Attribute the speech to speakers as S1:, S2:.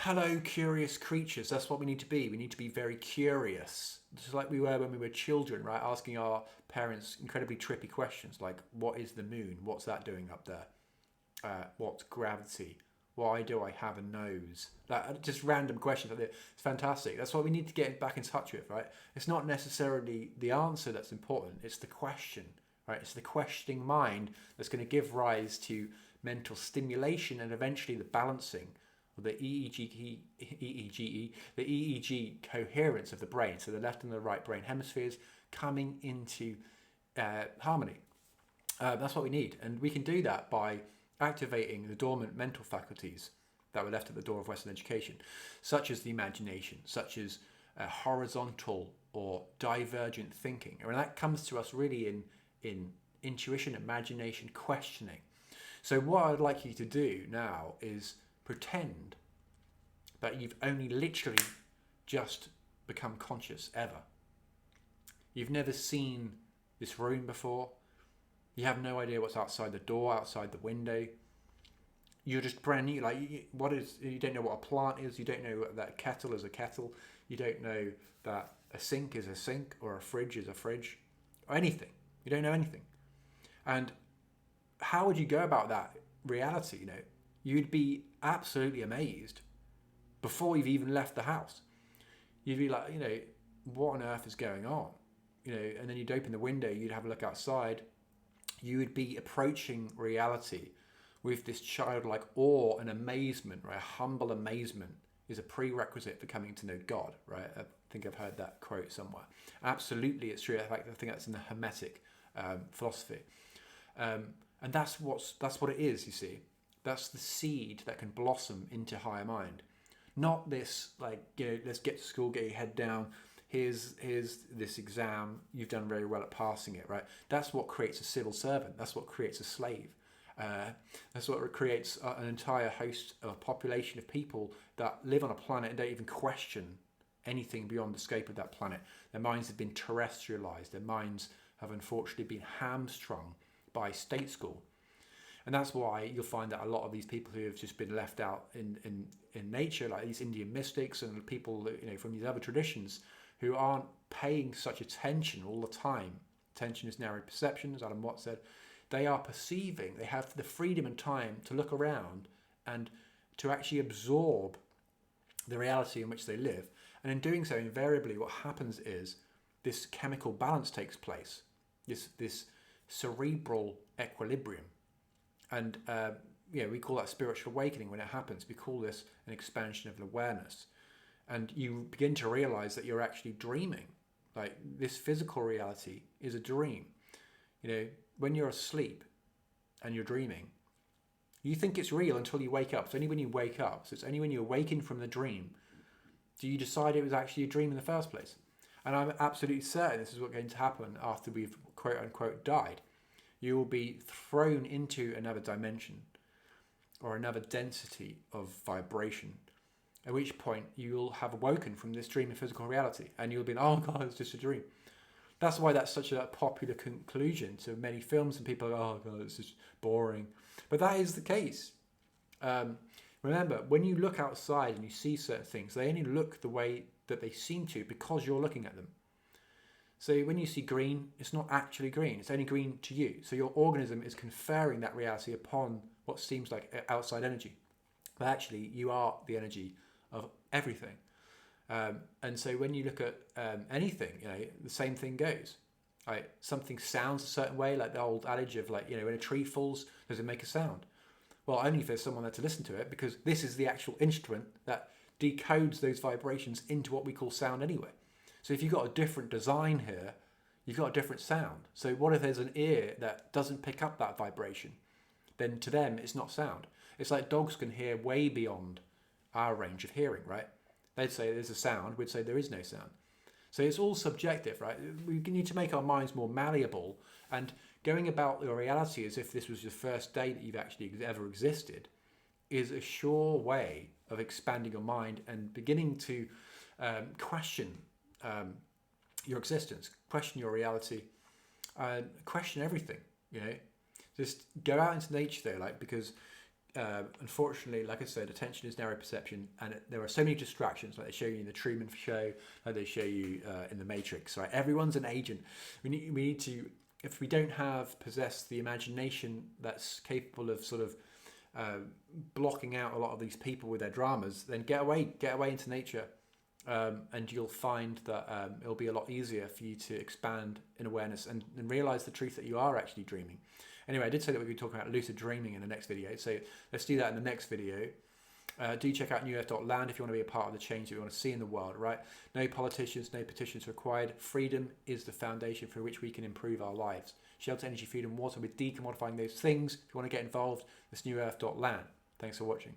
S1: hello, curious creatures. That's what we need to be. We need to be very curious, just like we were when we were children, right? Asking our parents incredibly trippy questions like, what is the moon? What's that doing up there? What's gravity? Why do I have a nose? Like, just random questions. It's fantastic. That's what we need to get back in touch with, right? It's not necessarily the answer that's important. It's the question, right? It's the questioning mind that's going to give rise to mental stimulation and eventually the balancing, or the the EEG coherence of the brain. So the left and the right brain hemispheres coming into harmony. That's what we need. And we can do that by activating the dormant mental faculties that were left at the door of Western education, such as the imagination, such as horizontal or divergent thinking. And that comes to us really in intuition, imagination, questioning. So what I'd like you to do now is pretend that you've only literally just become conscious ever. You've never seen this room before. You have no idea what's outside the door, outside the window. You're just brand new. Like, you don't know what a plant is. You don't know that a kettle is a kettle. You don't know that a sink is a sink or a fridge is a fridge or anything. You don't know anything. And how would you go about that reality? You'd be absolutely amazed before you've even left the house. You'd be like, what on earth is going on? And then you'd open the window, you'd have a look outside. You would be approaching reality with this childlike awe and amazement, right? Humble amazement is a prerequisite for coming to know God, right? I think I've heard that quote somewhere. Absolutely, it's true. In fact, I think that's in the Hermetic philosophy. And that's what it is, you see. That's the seed that can blossom into higher mind. Not this, let's get to school, get your head down. Here's this exam. You've done very well at passing it, right? That's what creates a civil servant. That's what creates a slave. That's what creates an entire host of a population of people that live on a planet and don't even question anything beyond the scope of that planet. Their minds have been terrestrialized. Their minds have unfortunately been hamstrung by state school. And that's why you'll find that a lot of these people who have just been left out in nature, like these Indian mystics and people from these other traditions, who aren't paying such attention all the time. Attention is narrow perception, as Adam Watt said. They are perceiving, they have the freedom and time to look around and to actually absorb the reality in which they live. And in doing so, invariably what happens is this chemical balance takes place, this cerebral equilibrium. And we call that spiritual awakening when it happens. We call this an expansion of awareness. And you begin to realize that you're actually dreaming. Like, this physical reality is a dream. When you're asleep and you're dreaming, you think it's real until you wake up. It's only when you wake up, so it's only when you awaken from the dream, do you decide it was actually a dream in the first place. And I'm absolutely certain this is what's going to happen after we've quote unquote died. You will be thrown into another dimension or another density of vibration, at which point you'll have awoken from this dream of physical reality and you'll be, oh God, it's just a dream. That's why that's such a popular conclusion to many films, and people are, oh God, it's just boring. But that is the case. Remember, when you look outside and you see certain things, they only look the way that they seem to because you're looking at them. So when you see green, it's not actually green. It's only green to you. So your organism is conferring that reality upon what seems like outside energy. But actually, you are the energy of everything. And so when you look at anything, the same thing goes. Right? Something sounds a certain way, like the old adage of when a tree falls, does it make a sound? Well, only if there's someone there to listen to it, because this is the actual instrument that decodes those vibrations into what we call sound anyway. So if you've got a different design here, you've got a different sound. So what if there's an ear that doesn't pick up that vibration? Then to them, it's not sound. It's like dogs can hear way beyond our range of hearing, right? They'd say there's a sound, we'd say there is no sound. So it's all subjective, right? We need to make our minds more malleable, and going about your reality as if this was your first day that you've actually ever existed is a sure way of expanding your mind and beginning to question your existence, question your reality, question everything. Just go out into nature though, because unfortunately, like I said, attention is narrow perception, and there are so many distractions, like they show you in the Truman Show, like they show you in the Matrix. Right, everyone's an agent. We need to, if we don't possess the imagination that's capable of sort of blocking out a lot of these people with their dramas, then get away into nature, and you'll find that it'll be a lot easier for you to expand in awareness and realize the truth that you are actually dreaming. Anyway, I did say that we'd be talking about lucid dreaming in the next video, so let's do that in the next video. Do check out newearth.land if you want to be a part of the change that we want to see in the world, right? No politicians, no petitions required. Freedom is the foundation for which we can improve our lives. Shelter, energy, food and water. We're decommodifying those things. If you want to get involved, that's newearth.land. Thanks for watching.